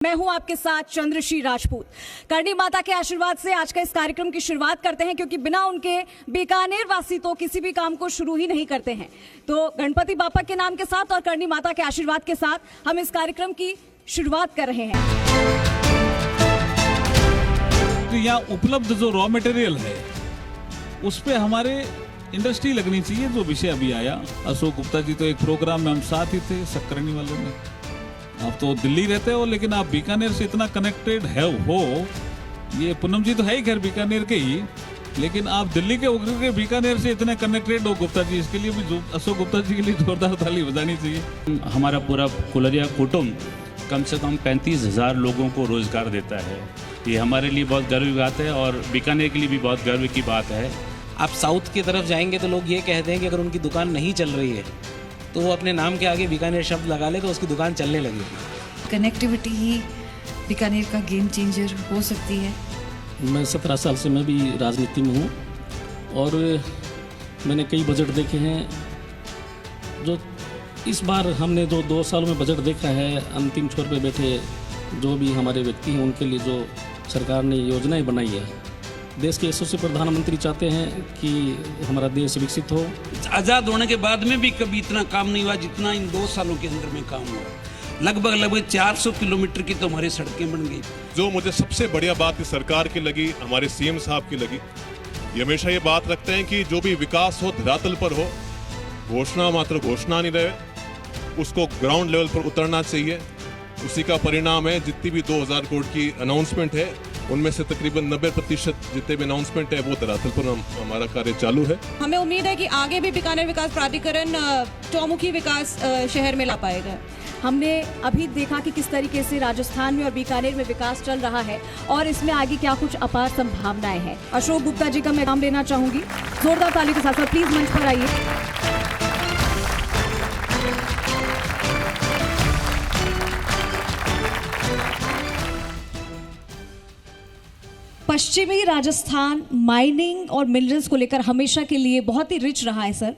मैं हूं आपके साथ चंद्रश्री राजपूत। करणी माता के आशीर्वाद से आज का इस कार्यक्रम की शुरुआत करते हैं, क्योंकि बिना उनके बीकानेर वासी तो किसी भी काम को शुरू ही नहीं करते हैं। तो गणपति बापा के नाम के साथ और करणी माता के आशीर्वाद के साथ हम इस कार्यक्रम की शुरुआत कर रहे हैं। तो यहाँ उपलब्ध जो रॉ मटेरियल है उस पे हमारे इंडस्ट्री लगनी चाहिए। जो विषय अभी आया, अशोक गुप्ता जी तो एक प्रोग्राम में हम साथ ही थे सकरणी वालों में। आप तो दिल्ली रहते हो लेकिन आप बीकानेर से इतना कनेक्टेड हो। ये पूनम जी तो है ही खैर बीकानेर के ही, लेकिन आप दिल्ली के होकर के बीकानेर से इतने कनेक्टेड हो गुप्ता जी, इसके लिए भी अशोक गुप्ता जी के लिए जोरदार ताली बजानी चाहिए। हमारा पूरा कुलरिया कुटुंब कम से कम 35,000 लोगों को रोजगार देता है। ये हमारे लिए बहुत गर्व की बात है और बीकानेर के लिए भी बहुत गर्व की बात है। आप साउथ की तरफ जाएंगे तो लोग ये कहते हैं कि अगर उनकी दुकान नहीं चल रही है तो वो अपने नाम के आगे बीकानेर शब्द लगा ले तो उसकी दुकान चलने लगेगी। कनेक्टिविटी ही बीकानेर का गेम चेंजर हो सकती है। मैं 17 साल से मैं भी राजनीति में हूँ और मैंने कई बजट देखे हैं। जो इस बार हमने जो 2 सालों में बजट देखा है, अंतिम छोर पे बैठे जो भी हमारे व्यक्ति हैं उनके लिए जो सरकार ने योजनाएं बनाई है, देश के यशस्वी प्रधानमंत्री चाहते हैं कि हमारा देश विकसित हो। आज़ाद होने के बाद में भी कभी इतना काम नहीं हुआ जितना इन 2 सालों के अंदर में काम हुआ। लगभग 400 किलोमीटर की तो हमारी सड़कें बन गई। जो मुझे सबसे बढ़िया बात इस सरकार की लगी, हमारे सीएम साहब की लगी, ये हमेशा ये बात रखते हैं कि जो भी विकास हो धरातल पर हो, घोषणा मात्र घोषणा नहीं रहे, उसको ग्राउंड लेवल पर उतरना चाहिए। उसी का परिणाम है जितनी भी 2000 करोड़ की अनाउंसमेंट है उनमें से तकरीबन 90% जितने भी अनाउंसमेंट है वो धरातल पर हमारा कार्य चालू है। हमें उम्मीद है कि आगे भी बीकानेर विकास प्राधिकरण चौमुखी विकास शहर में ला पाएगा। हमने अभी देखा कि किस तरीके से राजस्थान में और बीकानेर में विकास चल रहा है और इसमें आगे क्या कुछ अपार संभावनाएं हैं। अशोक गुप्ता जी का मैं नाम लेना चाहूंगी, जोरदार ताली के साथ प्लीज मंच पर आइए। पश्चिमी राजस्थान माइनिंग और मिनरल्स को लेकर हमेशा के लिए बहुत ही रिच रहा है सर,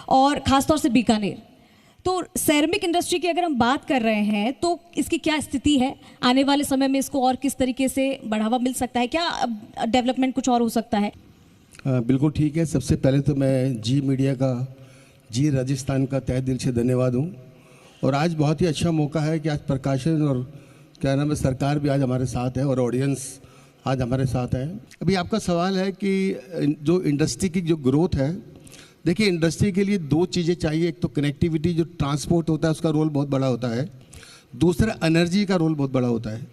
और खासतौर से बीकानेर। तो सैरामिक इंडस्ट्री की अगर हम बात कर रहे हैं तो इसकी क्या स्थिति है? आने वाले समय में इसको और किस तरीके से बढ़ावा मिल सकता है? क्या डेवलपमेंट कुछ और हो सकता है? बिल्कुल ठीक है। सबसे पहले तो मैं जी मीडिया का, जी राजस्थान का तहे दिल से धन्यवाद हूँ। और आज बहुत ही अच्छा मौका है कि आज प्रकाशन और क्या नाम है सरकार भी आज हमारे साथ है और ऑडियंस आज हमारे साथ है। अभी आपका सवाल है कि जो इंडस्ट्री की जो ग्रोथ है, देखिए इंडस्ट्री के लिए 2 चीज़ें चाहिए। एक तो कनेक्टिविटी, जो ट्रांसपोर्ट होता है उसका रोल बहुत बड़ा होता है। दूसरा एनर्जी का रोल बहुत बड़ा होता है।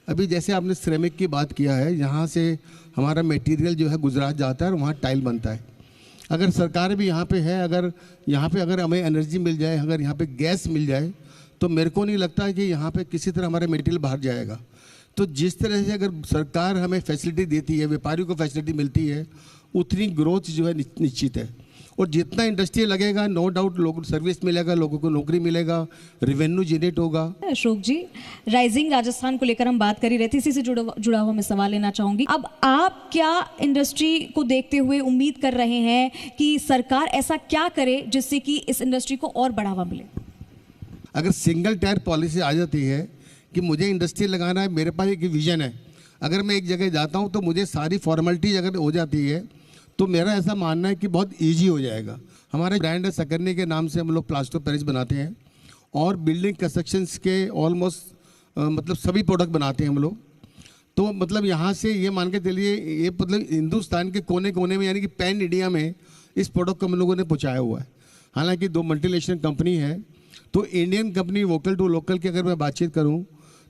अभी जैसे आपने सिरेमिक की बात किया है, यहाँ से हमारा मटेरियल जो है गुजरात जाता है और वहाँ टाइल बनता है। अगर सरकार भी यहाँ पे है, अगर यहाँ पे अगर हमें एनर्जी मिल जाए, अगर यहाँ पे गैस मिल जाए, तो मेरे को नहीं लगता कि यहाँ पे किसी तरह हमारा मटेरियल बाहर जाएगा। तो जिस तरह से अगर सरकार हमें फैसिलिटी देती है, व्यापारियों को फैसिलिटी मिलती है, उतनी ग्रोथ जो है निश्चित है। और जितना इंडस्ट्री लगेगा, नो डाउट लोगों को सर्विस मिलेगा, लोगों को नौकरी मिलेगा, रेवेन्यू जनरेट होगा। अशोक जी, राइजिंग राजस्थान को लेकर हम बात कर ही रहे थे, इसी से जुड़ा हुआ मैं सवाल लेना चाहूंगी। अब आप क्या इंडस्ट्री को देखते हुए उम्मीद कर रहे हैं कि सरकार ऐसा क्या करे जिससे कि इस इंडस्ट्री को और बढ़ावा मिले? अगर सिंगल टायर पॉलिसी आ जाती है कि मुझे इंडस्ट्री लगाना है, मेरे पास एक विजन है, अगर मैं एक जगह जाता हूं तो मुझे सारी फॉर्मेलिटीज अगर हो जाती है तो मेरा ऐसा मानना है कि बहुत इजी हो जाएगा। हमारा ब्रांड है सकरनी के नाम से, हम लोग प्लास्टर पेरिस बनाते हैं और बिल्डिंग कंस्ट्रक्शंस के ऑलमोस्ट मतलब सभी प्रोडक्ट बनाते हैं हम लोग। तो मतलब यहाँ से ये मान के चलिए, ये मतलब हिंदुस्तान के कोने कोने में यानी कि पैन इंडिया में इस प्रोडक्ट को हम लोगों ने पहुँचाया हुआ है। हालाँकि 2 मल्टीनेशनल कंपनी है, तो Indian company vocal to local की अगर मैं बातचीत करूं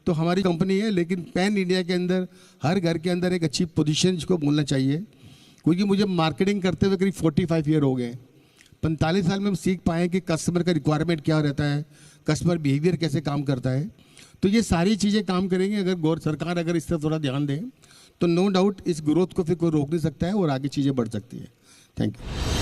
तो हमारी कंपनी है, लेकिन पैन इंडिया के अंदर हर घर के अंदर एक अच्छी पोजीशन जिसको बोलना चाहिए। क्योंकि मुझे मार्केटिंग करते हुए करीब 45 ईयर हो गए। 45 साल में हम सीख पाए कि कस्टमर का रिक्वायरमेंट क्या रहता है, कस्टमर बिहेवियर कैसे काम करता है। तो ये सारी चीज़ें काम करेंगे। अगर सरकार अगर इस तरफ थोड़ा ध्यान दे तो नो डाउट इस ग्रोथ को फिर कोई रोक नहीं सकता है और आगे चीज़ें बढ़ सकती है। Thank you.